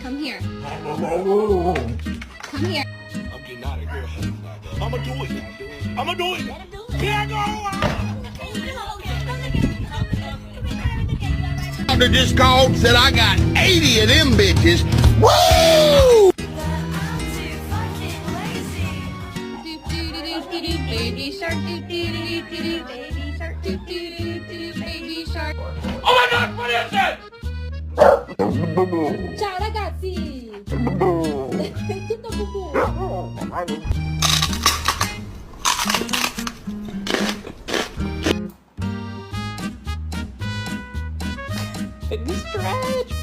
Come here. Come here. I'm getting out of here. I'ma do it now, dude. I'ma do it. Here I go. The disc called said I got 80 of them bitches. Woo! Baby shark, baby shark, baby shark. Oh my God! What is that? Ciao ragazzi! Tutto bubu! Stretch.